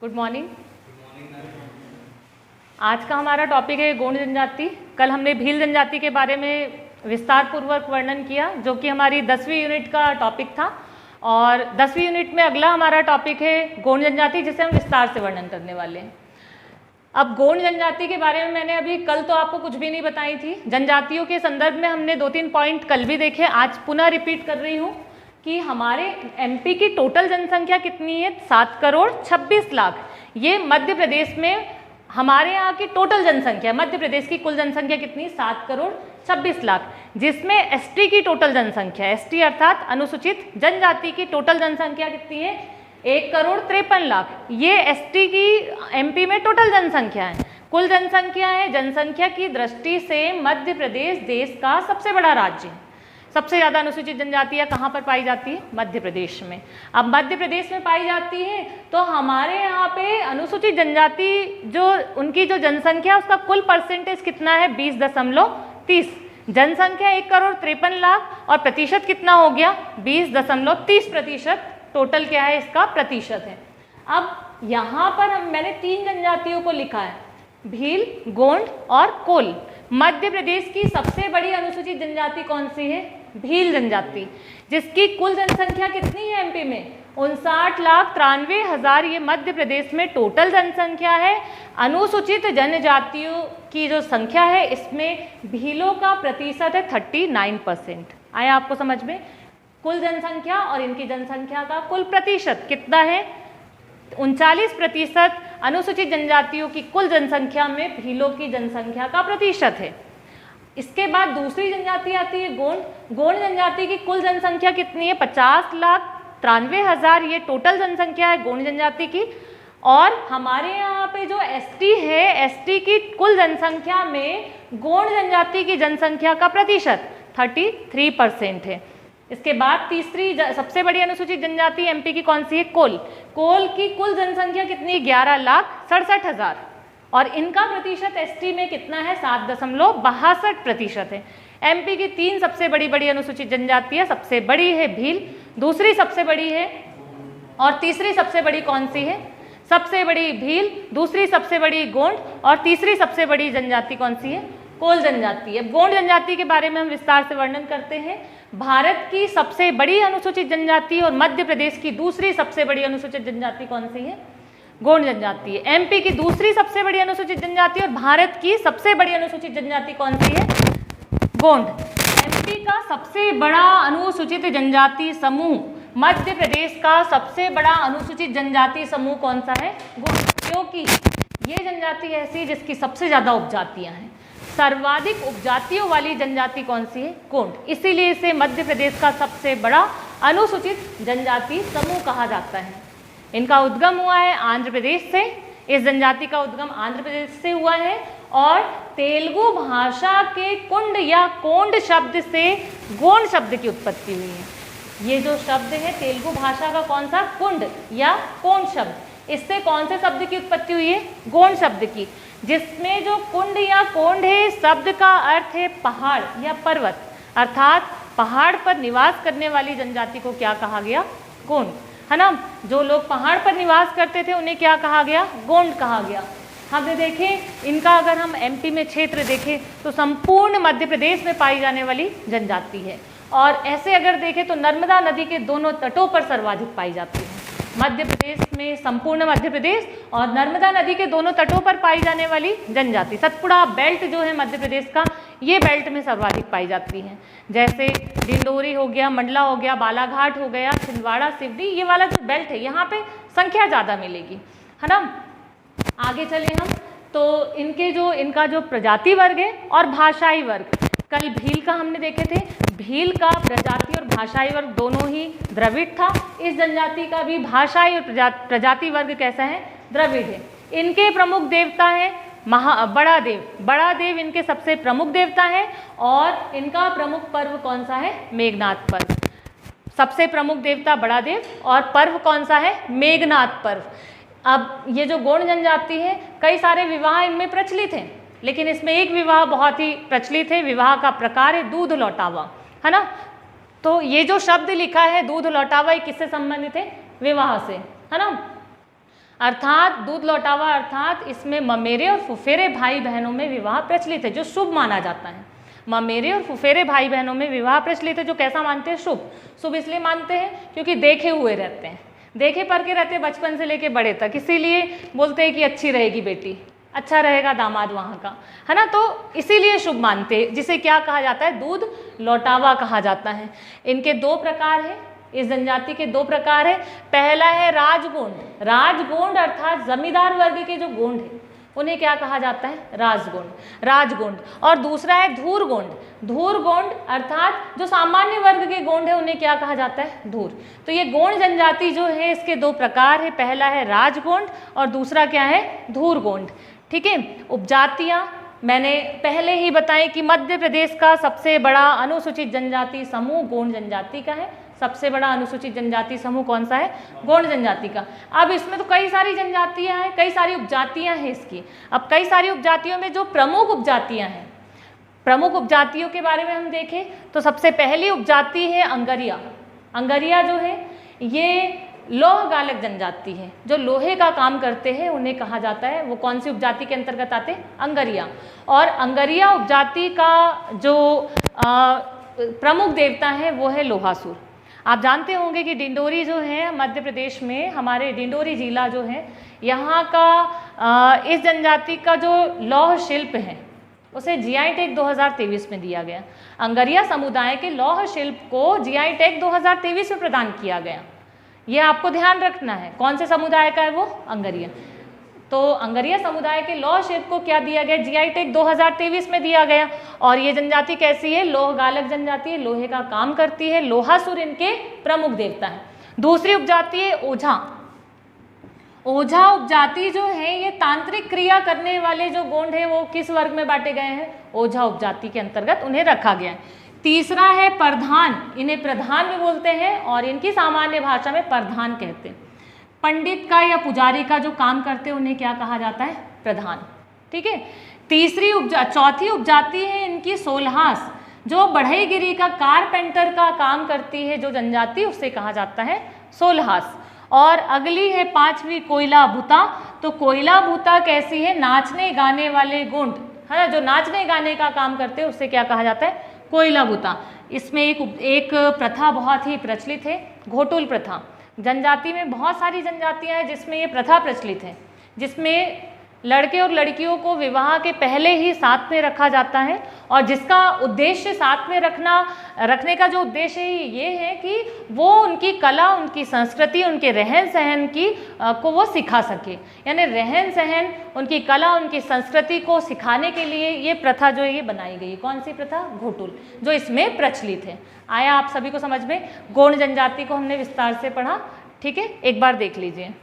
Good morning. आज का हमारा टॉपिक है गोंड जनजाति। कल हमने भील जनजाति के बारे में विस्तार पूर्वक वर्णन किया, जो कि हमारी 10वीं यूनिट का टॉपिक था। और 10वीं यूनिट में अगला हमारा टॉपिक है गोंड जनजाति, जिसे हम विस्तार से वर्णन करने वाले हैं। अब गोंड जनजाति के बारे में मैंने अभी कल तो आपको कुछ भी नहीं बताई थी। जनजातियों के संदर्भ में हमने 2-3 पॉइंट कल भी देखे, आज पुनः रिपीट कर रही हूँ कि हमारे एमपी की टोटल जनसंख्या कितनी है, 7,26,00,000। ये मध्य प्रदेश में हमारे यहाँ की टोटल जनसंख्या, मध्य प्रदेश की कुल जनसंख्या कितनी, 7,26,00,000, जिसमें एसटी की टोटल जनसंख्या, एसटी अर्थात अनुसूचित जनजाति की टोटल जनसंख्या कितनी है, 1,53,00,000। ये एसटी की एमपी में टोटल जनसंख्या है, कुल जनसंख्या है। जनसंख्या की दृष्टि से मध्य प्रदेश देश का सबसे बड़ा राज्य है। सबसे ज़्यादा अनुसूचित जनजातियाँ कहाँ पर पाई जाती है, मध्य प्रदेश में। अब मध्य प्रदेश में पाई जाती है तो हमारे यहाँ पे अनुसूचित जनजाति जो उनकी जो जनसंख्या उसका कुल परसेंटेज कितना है, 20.30। जनसंख्या 1,53,00,000 और प्रतिशत कितना हो गया, 20.30%। टोटल क्या है, इसका प्रतिशत है। अब यहाँ पर मैंने 3 जनजातियों को लिखा है, भील, गोंड और कोल। मध्य प्रदेश की सबसे बड़ी अनुसूचित जनजाति कौन सी है, भील जनजाति, जिसकी कुल जनसंख्या कितनी है एमपी में, 59,93,000। ये मध्य प्रदेश में टोटल जनसंख्या है। अनुसूचित जनजातियों की जो संख्या है इसमें भीलों का प्रतिशत है 39%। आया आपको समझ में, कुल जनसंख्या और इनकी जनसंख्या का कुल प्रतिशत कितना है, 39% अनुसूचित जनजातियों की कुल जनसंख्या में भीलों की जनसंख्या का प्रतिशत है। इसके बाद दूसरी जनजाति आती है गोंड। गोंड जनजाति की कुल जनसंख्या कितनी है, 50,93,000। ये टोटल जनसंख्या है गोंड जनजाति की। और हमारे यहाँ पे जो एसटी है, एसटी की कुल जनसंख्या में गोंड जनजाति की जनसंख्या का प्रतिशत 33% है। इसके बाद तीसरी सबसे बड़ी अनुसूचित जनजाति एमपी की कौन सी है, कोल। कोल की कुल जनसंख्या कितनी, 11,67,000 और इनका प्रतिशत एसटी में कितना है, 7.62% है। एमपी की 3 सबसे बड़ी अनुसूचित जनजातियां, सबसे बड़ी है भील, दूसरी सबसे बड़ी है और तीसरी सबसे बड़ी कौन सी है, सबसे बड़ी भील, दूसरी सबसे बड़ी गोंड और तीसरी सबसे बड़ी जनजाति कौन सी है, कोल जनजाति। अब गोंड जनजाति के बारे में हम विस्तार से वर्णन करते हैं। भारत की सबसे बड़ी अनुसूचित जनजाति और मध्य प्रदेश की दूसरी सबसे बड़ी अनुसूचित जनजाति कौन सी है, गोंड जनजाति है। एमपी की दूसरी सबसे बड़ी अनुसूचित जनजाति और भारत की सबसे बड़ी अनुसूचित जनजाति कौन सी है, गोंड। एमपी का सबसे बड़ा अनुसूचित जनजाति समूह, मध्य प्रदेश का सबसे बड़ा अनुसूचित जनजाति समूह कौन सा है, गोंड, क्योंकि ये जनजाति ऐसी जिसकी सबसे ज्यादा उपजातियां हैं। सर्वाधिक उपजातियों वाली जनजाति कौन सी है, गोंड, इसीलिए इसे मध्य प्रदेश का सबसे बड़ा अनुसूचित जनजाति समूह कहा जाता है। इनका उद्गम हुआ है आंध्र प्रदेश से। इस जनजाति का उद्गम आंध्र प्रदेश से हुआ है और तेलुगु भाषा के कुंड या कोंड शब्द से गोंड शब्द की उत्पत्ति हुई है। ये जो शब्द है तेलुगु भाषा का कौन सा, कुंड या कोंड शब्द, इससे कौन से शब्द की उत्पत्ति हुई है, गोंड शब्द की, जिसमें जो कुंड या कोंड है शब्द का अर्थ है पहाड़ या पर्वत, अर्थात पहाड़ पर निवास करने वाली जनजाति को क्या कहा गया, गोंड, है ना। जो लोग पहाड़ पर निवास करते थे उन्हें क्या कहा गया, गोंड कहा गया। हमने देखे इनका, अगर हम एमपी में क्षेत्र देखें तो संपूर्ण मध्य प्रदेश में पाई जाने वाली जनजाति है। और ऐसे अगर देखें तो नर्मदा नदी के दोनों तटों पर सर्वाधिक पाई जाती है। मध्य प्रदेश में संपूर्ण मध्य प्रदेश और नर्मदा नदी के दोनों तटों पर पाई जाने वाली जनजाति, सतपुड़ा बेल्ट जो है मध्य प्रदेश का, ये बेल्ट में सर्वाधिक पाई जाती है। जैसे डिंडोरी हो गया, मंडला हो गया, बालाघाट हो गया, छिंदवाड़ा, सिवनी, ये वाला जो बेल्ट है यहाँ पे संख्या ज़्यादा मिलेगी, है ना। आगे चले हम तो इनका जो प्रजाति वर्ग है और भाषाई वर्ग, कल भील का हमने देखे थे। भील का प्रजाति और भाषाई वर्ग दोनों ही द्रविड़ था। इस जनजाति का भी भाषाई और प्रजाति वर्ग कैसा है, द्रविड़ है। इनके प्रमुख देवता है बड़ा देव। बड़ा देव इनके सबसे प्रमुख देवता है और इनका प्रमुख पर्व कौन सा है, मेघनाद पर्व। सबसे प्रमुख देवता बड़ा देव और पर्व कौन सा है, मेघनाद पर्व। अब ये जो गोंड जनजाति है, कई सारे विवाह इनमें प्रचलित हैं, लेकिन इसमें एक विवाह बहुत ही प्रचलित है। विवाह का प्रकार है दूध लौटावा, है ना। तो ये जो शब्द लिखा है दूध लौटावा, ये किससे संबंधित है, विवाह से, है ना। अर्थात दूध लौटावा अर्थात इसमें ममेरे और फुफेरे भाई बहनों में विवाह प्रचलित है, जो शुभ माना जाता है। ममेरे और फुफेरे भाई बहनों में विवाह प्रचलित है, जो कैसा मानते हैं? शुभ। शुभ इसलिए मानते हैं क्योंकि देखे हुए रहते हैं, देखे परखे रहते हैं बचपन से लेके बड़े तक, इसीलिए बोलते हैं कि अच्छी रहेगी बेटी, अच्छा रहेगा दामाद वहाँ का, है ना। तो इसीलिए शुभ मानते हैं, जिसे क्या कहा जाता है? दूध लौटावा कहा जाता है। इनके दो प्रकार हैं, इस जनजाति के दो प्रकार है। पहला है राजगोंड। राजगोंड अर्थात जमींदार वर्ग के जो गोंड है उन्हें क्या कहा जाता है? राजगोंड। और दूसरा है धूरगोंड। धूरगोंड अर्थात जो सामान्य वर्ग के गोंड है उन्हें क्या कहा जाता है? धूर। तो ये गोंड जनजाति जो है इसके दो प्रकार है, पहला है राजगोंड और दूसरा क्या है? धूरगोंड। ठीक है। उपजातियां मैंने पहले ही बताई कि मध्य प्रदेश का सबसे बड़ा अनुसूचित जनजाति समूह गोंड जनजाति का है। सबसे बड़ा अनुसूचित जनजाति समूह कौन सा है? गोंड जनजाति का। अब इसमें तो कई सारी जनजातियां हैं, कई सारी उपजातियां हैं इसकी। अब कई सारी उपजातियों में जो प्रमुख उपजातियां हैं, प्रमुख उपजातियों के बारे में हम देखें तो सबसे पहली उपजाति है अंगरिया। अंगरिया जो है ये लौह गालक जनजाति है, जो लोहे का काम करते हैं उन्हें कहा जाता है। वो कौन सी उपजाति के अंतर्गत आते हैं? अंगरिया। और अंगरिया उपजाति का जो प्रमुख देवता है वो है लोहासुर। आप जानते होंगे कि डिंडोरी जो है मध्य प्रदेश में, हमारे डिंडोरी जिला जो है यहाँ का इस जनजाति का जो लौह शिल्प है उसे जीआई टैग 2023 में दिया गया। अंगरिया समुदाय के लौह शिल्प को जीआई टैग 2023 में प्रदान किया गया। ये आपको ध्यान रखना है। कौन से समुदाय का है वो? अंगरिया। तो अंगरिया समुदाय के लौह शिल्प को क्या दिया गया? जीआई टैग 2023 में दिया गया। और ये जनजाति कैसी है? लोह गालक जनजाति है, लोहे का काम करती है। लोहासुर इनके प्रमुख देवता है। दूसरी उपजाति है ओझा। ओझा उपजाति जो है ये तांत्रिक क्रिया करने वाले जो गोंड है वो किस वर्ग में बांटे गए हैं? ओझा उपजाति के अंतर्गत उन्हें रखा गया है। तीसरा है प्रधान। इन्हें प्रधान भी बोलते हैं और इनकी सामान्य भाषा में प्रधान कहते हैं। पंडित का या पुजारी का जो काम करते हैं उन्हें क्या कहा जाता है? प्रधान। ठीक है। चौथी उपजाति है इनकी सोल्हास, जो बढ़ईगिरी का कारपेंटर का काम करती है जो जनजाति, उसे कहा जाता है सोल्हास। और अगली है पांचवी कोयला भूता। तो कोयला भूता कैसी है? नाचने गाने वाले गोंड, है ना, जो नाचने गाने का काम करते हैं उससे क्या कहा जाता है? कोयला भूता। इसमें एक प्रथा बहुत ही प्रचलित है, घोटुल प्रथा। जनजाति में बहुत सारी जनजातियां हैं जिसमें ये प्रथा प्रचलित है, जिसमें लड़के और लड़कियों को विवाह के पहले ही साथ में रखा जाता है और जिसका उद्देश्य साथ में रखने का जो उद्देश्य है ये है कि वो उनकी कला, उनकी संस्कृति, उनके रहन सहन की को वो सिखा सके। यानी रहन सहन, उनकी कला, उनकी संस्कृति को सिखाने के लिए ये प्रथा जो है ये बनाई गई। कौन सी प्रथा? घोटुल, जो इसमें प्रचलित है। आया आप सभी को समझ में? गोंड जनजाति को हमने विस्तार से पढ़ा। ठीक है, एक बार देख लीजिए।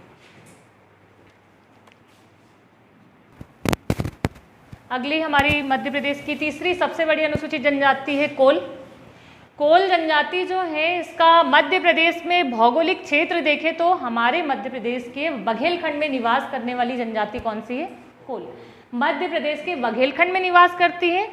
अगली हमारी मध्य प्रदेश की तीसरी सबसे बड़ी अनुसूचित जनजाति है कोल। कोल जनजाति जो है इसका मध्य प्रदेश में भौगोलिक क्षेत्र देखें तो हमारे मध्य प्रदेश के बघेलखंड में निवास करने वाली जनजाति कौन सी है? कोल। मध्य प्रदेश के बघेलखंड में निवास करती है,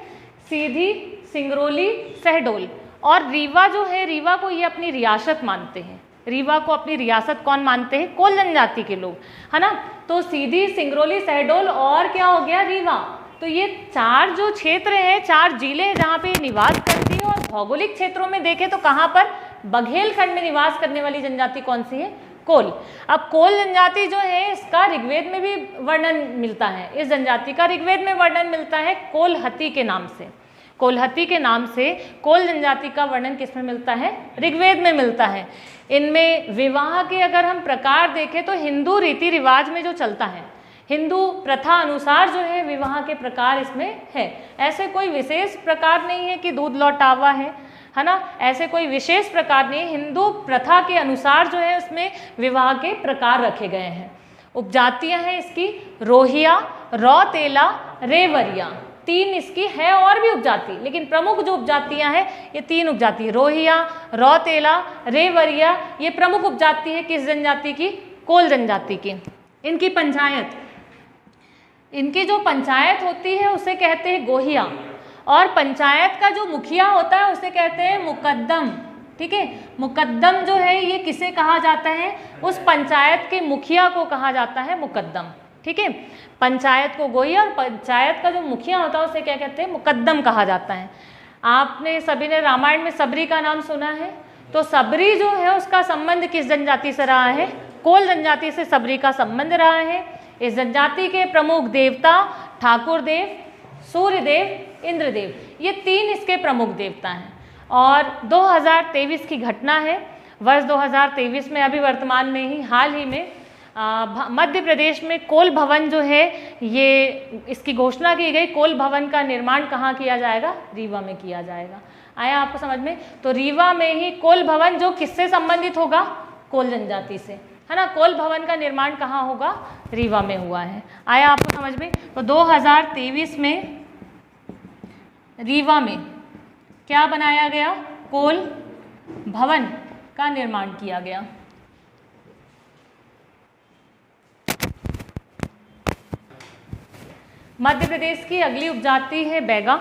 सीधी, सिंगरौली, शहडोल। और रीवा जो है, रीवा को ये अपनी रियासत मानते हैं। रीवा को अपनी रियासत कौन मानते हैं? कोल जनजाति के लोग, है ना। तो सीधी, सिंगरौली, शहडोल और क्या हो गया? रीवा। तो ये चार जो क्षेत्र हैं, चार जिले हैं जहाँ पे निवास करती है। और भौगोलिक क्षेत्रों में देखें तो कहाँ पर? बघेलखंड में निवास करने वाली जनजाति कौन सी है? कोल। अब कोल जनजाति जो है इसका ऋग्वेद में भी वर्णन मिलता है। इस जनजाति का ऋग्वेद में वर्णन मिलता है कोलहती के नाम से। कोलहती के नाम से कोल जनजाति का वर्णन किस में मिलता है? ऋग्वेद में मिलता है। इनमें विवाह के अगर हम प्रकार देखें तो हिंदू रीति रिवाज में जो चलता है, हिंदू प्रथा अनुसार जो है विवाह के प्रकार इसमें है। ऐसे कोई विशेष प्रकार नहीं है कि दूध लौटावा है ना, ऐसे कोई विशेष प्रकार नहीं। हिंदू प्रथा के अनुसार जो है उसमें विवाह के प्रकार रखे गए हैं। उपजातियां हैं इसकी रोहिया, रौतेला, रेवरिया। तीन इसकी है और भी उपजाति, लेकिन प्रमुख जो उपजातियां हैं ये तीन उपजाति, रोहिया, रौतेला, रेवरिया, ये प्रमुख उपजाति है किस जनजाति की? कोल जनजाति की। इनकी पंचायत, इनकी जो पंचायत होती है उसे कहते हैं गोहिया। और पंचायत का जो मुखिया होता है उसे कहते हैं मुकद्दम। ठीक है। मुकद्दम जो है ये किसे कहा जाता है, उस पंचायत के मुखिया को कहा जाता है मुकद्दम, ठीक है। पंचायत को गोई और पंचायत का जो मुखिया होता है उसे क्या कहते हैं, मुकद्दम कहा जाता है। आपने सभी ने रामायण में सबरी का नाम सुना है, तो सबरी जो है उसका संबंध किस जनजाति से रहा है, कोल जनजाति से सबरी का संबंध रहा है। इस जनजाति के प्रमुख देवता ठाकुर देव, सूर्यदेव, इंद्रदेव, ये 3 इसके प्रमुख देवता हैं। और 2023 की घटना है, वर्ष 2023 में अभी वर्तमान में ही हाल ही में मध्य प्रदेश में कोल भवन जो है ये इसकी घोषणा की गई। कोल भवन का निर्माण कहाँ किया जाएगा, रीवा में किया जाएगा। आया आपको समझ में? तो रीवा में ही कोल भवन जो किससे संबंधित होगा, कोल जनजाति से, है ना। कोल भवन का निर्माण कहाँ होगा, रीवा में हुआ है। आया आपको समझ में? तो 2023 में रीवा में क्या बनाया गया, कोल भवन का निर्माण किया गया। मध्य प्रदेश की अगली उपजाति है बैगा।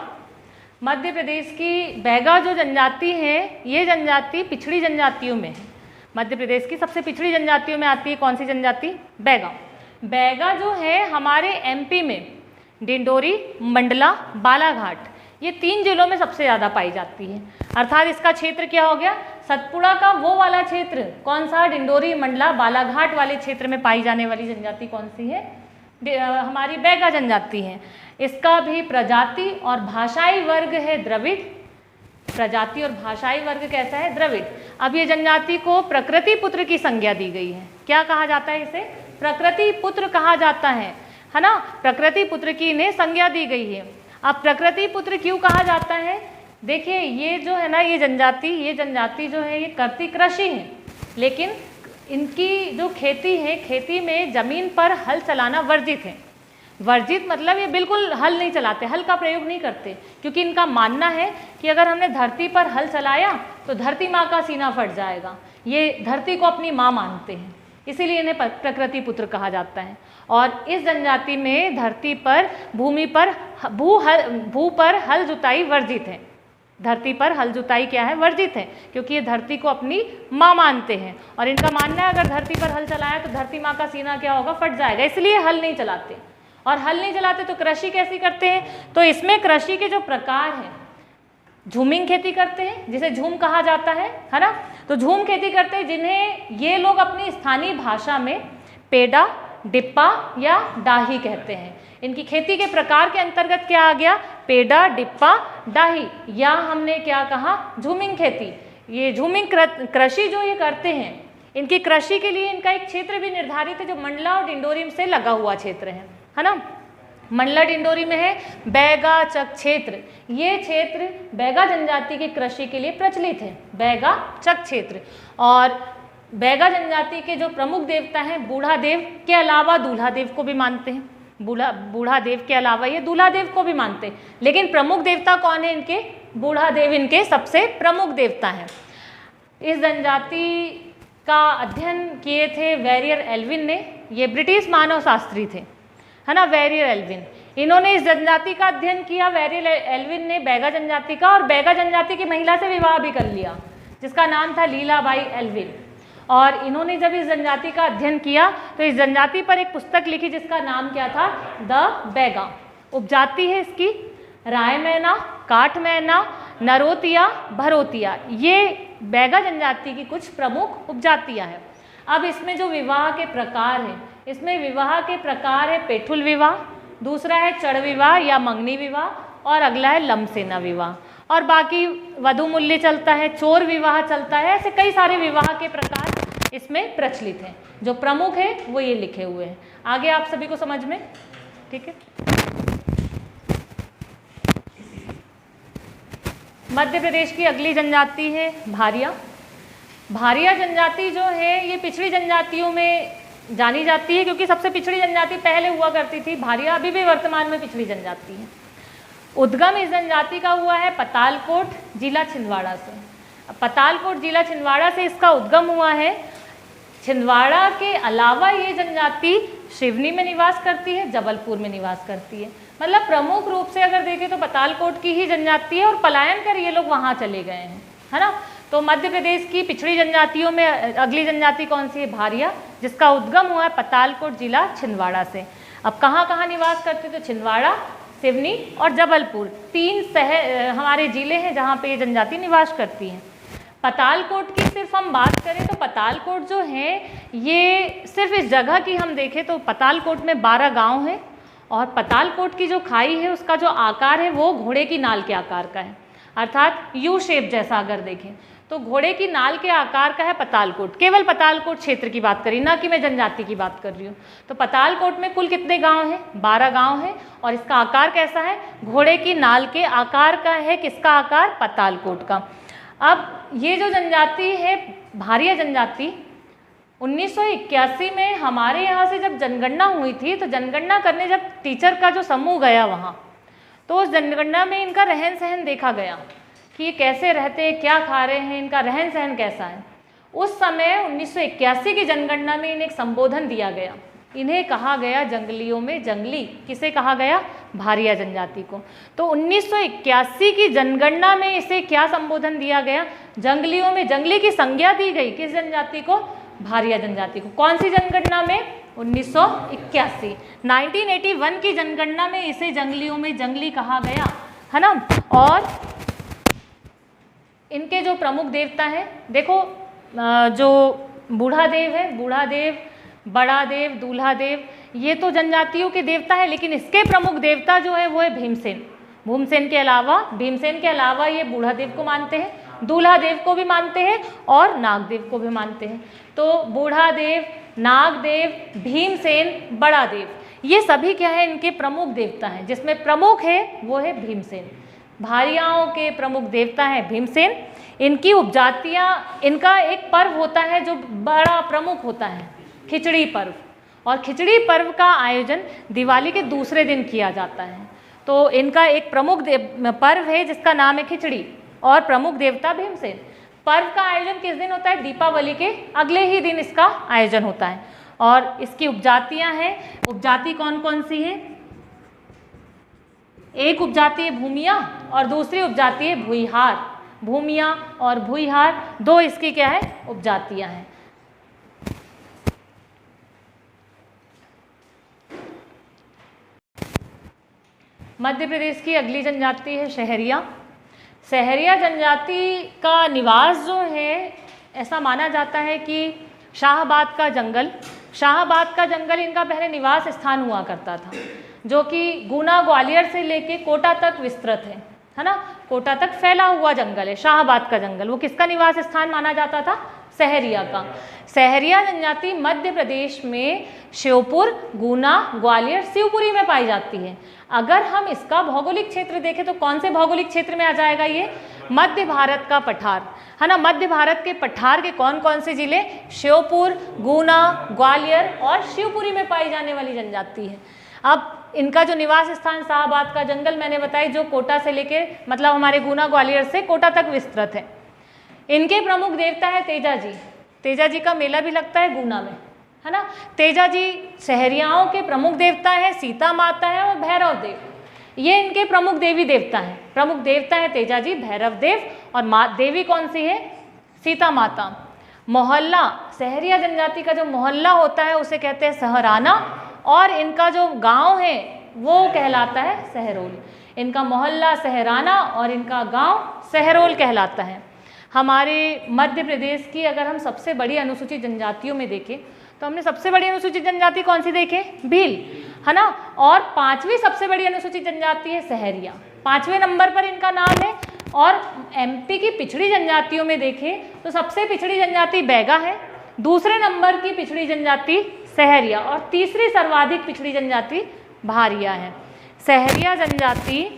मध्य प्रदेश की बैगा जो जनजाति है, ये जनजाति पिछड़ी जनजातियों में है। मध्य प्रदेश की सबसे पिछड़ी जनजातियों में आती है कौन सी जनजाति, बैगा। बैगा जो है हमारे एमपी में डिंडोरी, मंडला, बालाघाट, ये 3 जिलों में सबसे ज़्यादा पाई जाती है। अर्थात इसका क्षेत्र क्या हो गया, सतपुड़ा का वो वाला क्षेत्र कौन सा, डिंडोरी, मंडला, बालाघाट वाले क्षेत्र में पाई जाने वाली जनजाति कौन सी है, हमारी बैगा जनजाति है। इसका भी प्रजाति और भाषाई वर्ग है द्रविड़। प्रजाति और भाषाई वर्ग कैसा है, द्रविड़। अब ये जनजाति को प्रकृति पुत्र की संज्ञा दी गई है। क्या कहा जाता है इसे, प्रकृति पुत्र कहा जाता है ना। प्रकृति पुत्र की इन्हें संज्ञा दी गई है। अब प्रकृति पुत्र क्यों कहा जाता है, देखिए ये जो है ना, ये जनजाति जो है ये करती कृषि है, लेकिन इनकी जो खेती है, खेती में जमीन पर हल चलाना वर्जित है। वर्जित मतलब ये बिल्कुल हल नहीं चलाते, हल का प्रयोग नहीं करते, क्योंकि इनका मानना है कि अगर हमने धरती पर हल चलाया तो धरती माँ का सीना फट जाएगा। ये धरती को अपनी माँ मानते हैं, इसीलिए इन्हें प्रकृति पुत्र कहा जाता है। और इस जनजाति में धरती पर भूमि पर भू पर हल जुताई वर्जित है। धरती पर हल जुताई क्या है, वर्जित है, क्योंकि ये धरती को अपनी माँ मानते हैं। और इनका मानना है अगर धरती पर हल चलाया तो धरती माँ का सीना क्या होगा, फट जाएगा, इसलिए हल नहीं चलाते। और हल नहीं चलाते तो कृषि कैसी करते हैं, तो इसमें कृषि के जो प्रकार हैं, झूमिंग खेती करते हैं जिसे झूम कहा जाता है ना। तो झूम खेती करते हैं जिन्हें ये लोग अपनी स्थानीय भाषा में पेड़ा, डिप्पा या डाही कहते हैं। इनकी खेती के प्रकार के अंतर्गत क्या आ गया, पेड़ा, डिप्पा, डाही, या हमने क्या कहा, झूमिंग खेती। ये झूमिंग कृषि जो ये करते हैं, इनकी कृषि के लिए इनका एक क्षेत्र भी निर्धारित है जो मंडला और डिंडोरी से लगा हुआ क्षेत्र है ना। मंडला डिंडोरी में है बैगा चक क्षेत्र। ये क्षेत्र बैगा जनजाति की कृषि के लिए प्रचलित है, बैगा चक क्षेत्र। और बैगा जनजाति के जो प्रमुख देवता हैं, बूढ़ा देव के अलावा दूल्हा देव को भी मानते हैं। बूढ़ा देव के अलावा ये दूल्हा देव को भी मानते हैं, लेकिन प्रमुख देवता कौन है इनके, बूढ़ा देव इनके सबसे प्रमुख देवता हैं। इस जनजाति का अध्ययन किए थे वेरियर एल्विन ने, ये ब्रिटिश मानव शास्त्री थे, है ना, वेरियर एल्विन। इन्होंने इस जनजाति का अध्ययन किया, वेरियर एल्विन ने बैगा जनजाति का, और बैगा जनजाति की महिला से विवाह भी कर लिया जिसका नाम था लीलाबाई एल्विन। और इन्होंने जब इस जनजाति का अध्ययन किया तो इस जनजाति पर एक पुस्तक लिखी जिसका नाम क्या था, द बैगा। उपजाति है इसकी राय मैना, काठ मैना, नरोतिया, भरोतिया। ये बैगा जनजाति की कुछ प्रमुख उपजातियां हैं। अब इसमें जो विवाह के प्रकार हैं, इसमें विवाह के प्रकार है पेठुल विवाह, दूसरा है चढ़ विवाह या मंगनी विवाह, और अगला है लमसेना विवाह। और बाकी वधु मूल्य चलता है, चोर विवाह चलता है, ऐसे कई सारे विवाह के प्रकार इसमें प्रचलित हैं। जो प्रमुख है वो ये लिखे हुए हैं। आगे आप सभी को समझ में, ठीक है। मध्य प्रदेश की अगली जनजाति है भारिया। भारिया जनजाति जो है ये पिछड़ी जनजातियों में जानी जाती है, क्योंकि सबसे पिछड़ी जनजाति पहले हुआ करती थी। भारिया अभी भी वर्तमान में पिछड़ी जनजाति है। उद्गम इस जनजाति का हुआ है पतालकोट जिला छिंदवाड़ा से। पतालकोट जिला छिंदवाड़ा से इसका उद्गम हुआ है। छिंदवाड़ा के अलावा ये जनजाति सिवनी में निवास करती है, जबलपुर में निवास करती है। मतलब प्रमुख रूप से अगर देखें तो पतालकोट की ही जनजाति है, और पलायन कर ये लोग वहाँ चले गए हैं, है ना। तो मध्य प्रदेश की पिछड़ी जनजातियों में अगली जनजाति कौन सी है? भारिया, जिसका उद्गम हुआ है पतालकोट जिला छिंदवाड़ा से। अब कहाँ कहाँ निवास करते? तो छिंदवाड़ा, सिवनी और जबलपुर, 3 हमारे जिले हैं जहाँ पे ये जनजाति निवास करती हैं। पतालकोट की सिर्फ हम बात करें तो पतालकोट जो है ये सिर्फ इस जगह की हम देखें तो पतालकोट में 12 गांव हैं और पतालकोट की जो खाई है उसका जो आकार है वो घोड़े की नाल के आकार का है, अर्थात यू शेप जैसा अगर देखें तो घोड़े की नाल के आकार का है पतालकोट। केवल पतालकोट क्षेत्र की बात करी, ना कि मैं जनजाति की बात कर रही हूँ। तो पतालकोट में कुल कितने गांव हैं? 12 गांव हैं और इसका आकार कैसा है? घोड़े की नाल के आकार का है। किसका आकार? पतालकोट का। अब ये जो जनजाति है भारिया जनजाति, 1981 में हमारे यहाँ से जब जनगणना हुई थी तो जनगणना करने जब टीचर का जो समूह गया वहाँ, तो उस जनगणना में इनका रहन सहन देखा गया कि ये कैसे रहते हैं, क्या खा रहे हैं, इनका रहन सहन कैसा है। उस समय 1981 की जनगणना में इन्हें एक संबोधन दिया गया। इन्हें कहा गया जंगलियों में जंगली। किसे कहा गया? भारिया जनजाति को। तो 1981 की जनगणना में इसे क्या संबोधन दिया गया? जंगलियों में जंगली की संज्ञा दी गई। किस जनजाति को? भारिया जनजाति को। कौन सी जनगणना में? 1981। 1981 की जनगणना में इसे जंगलियों में जंगली कहा गया, है ना। और इनके जो प्रमुख देवता हैं, देखो जो बूढ़ा देव है, बूढ़ा देव, बड़ा देव, दूल्हा देव, ये तो जनजातियों के देवता है, लेकिन इसके प्रमुख देवता जो है वो है भीमसेन। भीमसेन के अलावा ये बूढ़ा देव को मानते हैं, दूल्हा देव को भी मानते हैं और नागदेव को भी मानते हैं। तो बूढ़ा देव, नागदेव, भीमसेन, बड़ा देव, ये सभी क्या है? इनके प्रमुख देवता हैं, जिसमें प्रमुख है वो है भीमसेन। भारियाओं के प्रमुख देवता है भीमसेन। इनकी उपजातियाँ, इनका एक पर्व होता है जो बड़ा प्रमुख होता है, खिचड़ी पर्व। और खिचड़ी पर्व का आयोजन दिवाली के दूसरे दिन किया जाता है। तो इनका एक प्रमुख पर्व है जिसका नाम है खिचड़ी और प्रमुख देवता भीमसेन। पर्व का आयोजन किस दिन होता है? दीपावली के अगले ही दिन इसका आयोजन होता है। और इसकी उपजातियां हैं, उपजाति कौन कौन सी है? एक उपजाति है भूमिया और दूसरी उपजाति है भुइहार। भूमिया और भुइहार, 2 इसकी क्या है? उपजातियां हैं। मध्य प्रदेश की अगली जनजाति है शहरिया। शहरिया जनजाति का निवास जो है, ऐसा माना जाता है कि शाहबाद का जंगल इनका पहले निवास स्थान हुआ करता था, जो कि गुना ग्वालियर से लेके कोटा तक विस्तृत है ना। कोटा तक फैला हुआ जंगल है शाहबाद का जंगल। वो किसका निवास स्थान माना जाता था? शहरिया का। शहरिया जनजाति मध्य प्रदेश में श्योपुर, गुना, ग्वालियर, शिवपुरी में पाई जाती है। अगर हम इसका भौगोलिक क्षेत्र देखें तो कौन से भौगोलिक क्षेत्र में आ जाएगा ये? मध्य भारत का पठार, है ना। मध्य भारत के पठार के कौन कौन से जिले? श्योपुर, गुना, ग्वालियर और शिवपुरी में पाई जाने वाली जनजाति है। अब इनका जो निवास स्थान शाहबाद का जंगल मैंने बताई, जो कोटा से लेके मतलब हमारे गुना ग्वालियर से कोटा तक विस्तृत है। इनके प्रमुख देवता है तेजा जी। तेजा जी का मेला भी लगता है गुना में, है ना। तेजा जी शहरियाओं के प्रमुख देवता है, सीता माता है और भैरव देव, ये इनके प्रमुख देवी देवता हैं। प्रमुख देवता है तेजा जी, भैरव देव और देवी कौन सी है? सीता माता। मोहल्ला, शहरिया जनजाति का जो मोहल्ला होता है उसे कहते हैं सहराना और इनका जो गांव है वो कहलाता है सहरोल। इनका मोहल्ला सहराना और इनका गांव सहरोल कहलाता है। हमारे मध्य प्रदेश की अगर हम सबसे बड़ी अनुसूचित जनजातियों में देखें तो हमने सबसे बड़ी अनुसूचित जनजाति कौन सी देखे? भील, है ना। और 5वीं सबसे बड़ी अनुसूचित जनजाति है सहरिया, 5वें नंबर पर इनका नाम है। और एमपी की पिछड़ी जनजातियों में देखें तो सबसे पिछड़ी जनजाति बैगा है, दूसरे नंबर की पिछड़ी जनजाति सहरिया और तीसरी सर्वाधिक पिछड़ी जनजाति भारिया है। सहरिया जनजाति,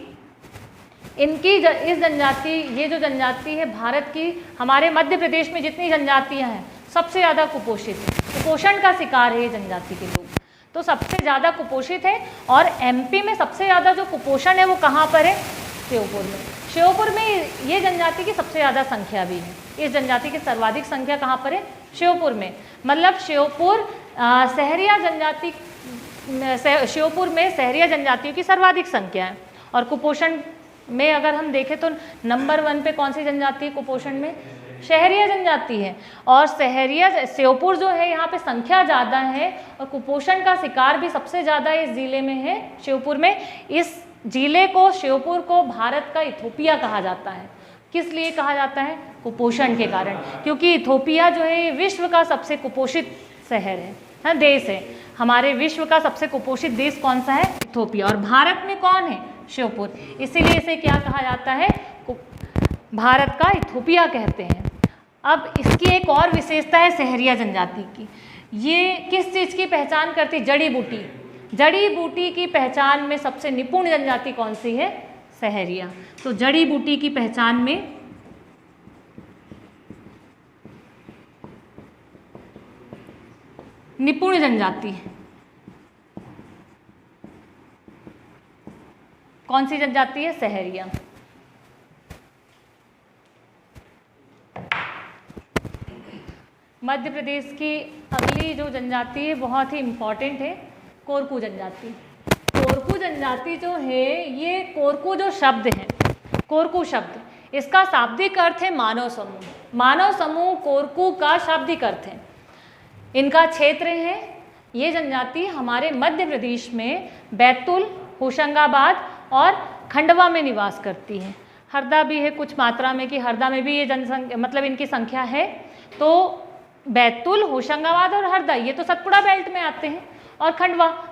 ये जो जनजाति है भारत की, हमारे मध्य प्रदेश में जितनी जनजातियां हैं सबसे ज़्यादा कुपोषित है, कुपोषण का शिकार है ये जनजाति के लोग, तो सबसे ज़्यादा कुपोषित है। और एमपी में सबसे ज़्यादा जो कुपोषण है वो कहाँ पर है? श्योपुर में। श्योपुर में ये जनजाति की सबसे ज़्यादा संख्या भी है। इस जनजाति की सर्वाधिक संख्या कहाँ पर है? श्योपुर में। मतलब श्योपुर सहरिया जनजाति, श्योपुर में सहरिया जनजातियों की सर्वाधिक संख्या है। और कुपोषण में अगर हम देखें तो नंबर 1 पे कौन सी जनजाति है कुपोषण में? शहरिया जनजाति है। और शहरिया श्योपुर जो है यहाँ पे संख्या ज़्यादा है और कुपोषण का शिकार भी सबसे ज़्यादा इस जिले में है, श्योपुर में। इस जिले को, श्योपुर को भारत का इथोपिया कहा जाता है। किस लिए कहा जाता है? कुपोषण के कारण, क्योंकि इथोपिया जो है ये विश्व का सबसे कुपोषित शहर है, हाँ, देश है। हमारे विश्व का सबसे कुपोषित देश कौन सा है? इथोपिया। और भारत में कौन है? श्योपुर। इसीलिए इसे क्या कहा जाता है? भारत का इथोपिया कहते हैं। अब इसकी एक और विशेषता है शहरिया जनजाति की। ये किस चीज़ की पहचान करती? जड़ी बूटी। जड़ी बूटी की पहचान में सबसे निपुण जनजाति कौन सी है? शहरिया। तो जड़ी बूटी की पहचान में निपुण जनजाति कौन सी जनजाति है? शहरिया। मध्य प्रदेश की अगली जो जनजाति है बहुत ही इम्पॉर्टेंट है, कोरकू जनजाति। कोरकू जनजाति जो है, ये कोरकू जो शब्द है, कोरकू शब्द, इसका शाब्दिक अर्थ है मानव समूह। मानव समूह कोरकू का शाब्दिक अर्थ है। इनका क्षेत्र है, ये जनजाति हमारे मध्य प्रदेश में बैतूल, होशंगाबाद और खंडवा में निवास करती है। हरदा भी है कुछ मात्रा में, कि हरदा में भी ये जनसंख्या, मतलब इनकी संख्या है। तो बैतूल, होशंगाबाद और हरदा ये तो सतपुड़ा बेल्ट में आते हैं, और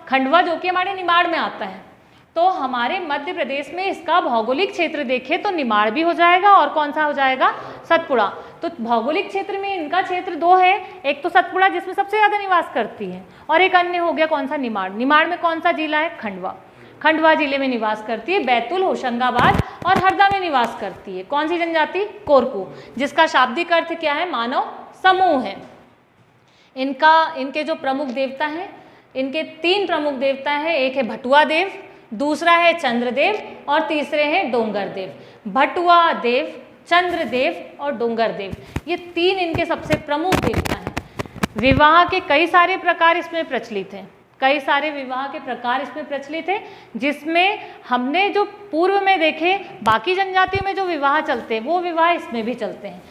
खंडवा जो कि हमारे निमाड़ में आता है। तो हमारे मध्य प्रदेश में इसका भौगोलिक क्षेत्र देखें तो निमाड़ भी हो जाएगा, और कौन सा हो जाएगा? सतपुड़ा। तो भौगोलिक क्षेत्र में इनका क्षेत्र दो है, एक तो सतपुड़ा जिसमें सबसे ज़्यादा निवास करती है, और एक अन्य हो गया कौन सा? निमाड़। निमाड़ में कौन सा जिला है? खंडवा। खंडवा जिले में निवास करती है। बैतूल, होशंगाबाद और हरदा में निवास करती है कौन सी जनजाति? कोरकू, जिसका शाब्दिक अर्थ क्या है? मानव समूह है। इनके जो प्रमुख देवता हैं, इनके 3 प्रमुख देवता हैं। एक है भटुआ देव, दूसरा है चंद्रदेव और तीसरे हैं डोंगर देव। भटुआ देव, चंद्रदेव और डोंगर देव, ये 3 इनके सबसे प्रमुख देवता हैं। विवाह के कई सारे प्रकार इसमें प्रचलित हैं, कई सारे विवाह के प्रकार इसमें प्रचलित हैं, जिसमें हमने जो पूर्व में देखे बाकी जनजातियों में जो विवाह चलते हैं वो विवाह इसमें भी चलते हैं,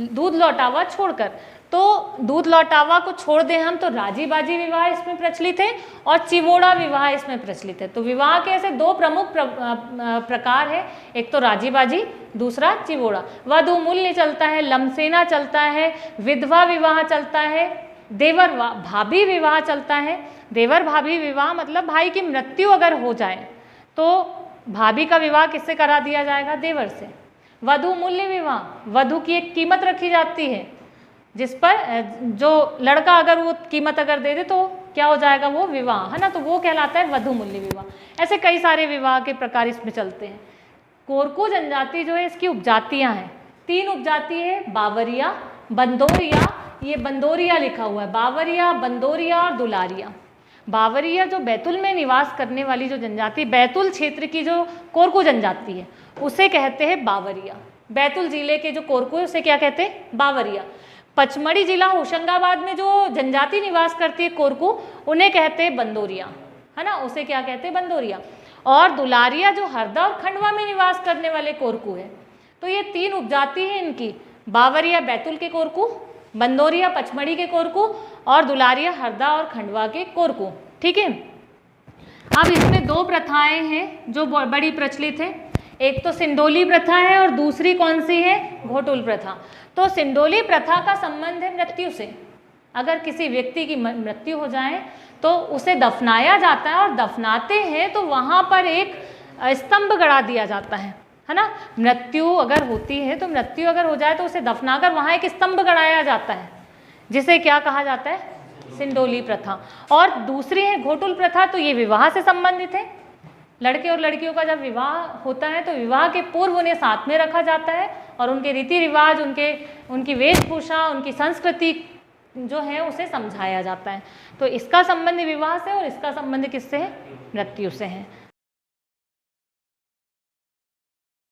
दूध लौटावा छोड़कर। तो दूध लौटावा को छोड़ दें हम तो राजी बाजी विवाह इसमें प्रचलित है और चिवोड़ा विवाह इसमें प्रचलित है। तो विवाह के ऐसे 2 प्रमुख प्रकार है, एक तो राजी बाजी, दूसरा चिवोड़ा। वधू मूल्य चलता है, लमसेना चलता है, विधवा विवाह चलता है, देवर भाभी विवाह चलता है। देवर भाभी विवाह मतलब भाई की मृत्यु अगर हो जाए तो भाभी का विवाह किससे करा दिया जाएगा? देवर से। वधू मूल्य विवाह, वधू की एक कीमत रखी जाती है जिस पर जो लड़का अगर वो कीमत अगर दे दे तो क्या हो जाएगा? वो विवाह, है ना। तो वो कहलाता है वधू मूल्य विवाह। ऐसे कई सारे विवाह के प्रकार इसमें चलते हैं। कोरकू जनजाति जो है इसकी उपजातियां हैं, 3 उपजाति है, बावरिया, बंदोरिया, ये बंदोरिया लिखा हुआ है, बावरिया, बंदोरिया और दुलारिया। बावरिया जो बैतूल में निवास करने वाली जो जनजाति, बैतूल क्षेत्र की जो कोरकू जनजाति है उसे कहते हैं बावरिया। बैतूल जिले के जो कोरकू है उसे क्या कहते हैं? बावरिया। पचमढ़ी जिला होशंगाबाद में जो जनजाति निवास करती है कोरकू, उन्हें कहते हैं बंदोरिया, है ना, उसे क्या कहते हैं? बंदोरिया। और दुलारिया जो हरदा और खंडवा में निवास करने वाले कोरकू है। तो ये 3 उपजाति है इनकी, बावरिया बैतूल के कोरकू, बंदोरिया पचमढ़ी के कोरकू और दुलारिया हरदा और खंडवा के कोरकू। ठीक है। अब इसमें 2 प्रथाएं हैं जो बड़ी प्रचलित है, एक तो सिंडोली प्रथा है और दूसरी कौन सी है? घोटुल प्रथा। तो सिंडोली प्रथा का संबंध है मृत्यु से। अगर किसी व्यक्ति की मृत्यु हो जाए तो उसे दफनाया जाता है, और दफनाते हैं तो वहाँ पर एक स्तंभ गड़ा दिया जाता है ना। मृत्यु अगर होती है तो मृत्यु अगर हो जाए तो उसे दफनाकर वहाँ एक स्तंभ गड़ाया जाता है, जिसे क्या कहा जाता है? सिंडोली प्रथा। और दूसरी है घोटुल प्रथा। तो ये विवाह से संबंधित है। लड़के और लड़कियों का जब विवाह होता है तो विवाह के पूर्व उन्हें साथ में रखा जाता है और उनके रीति रिवाज, उनकी वेशभूषा, उनकी संस्कृति जो है उसे समझाया जाता है। तो इसका संबंध विवाह से और इसका संबंध किससे है? मृत्यु से है।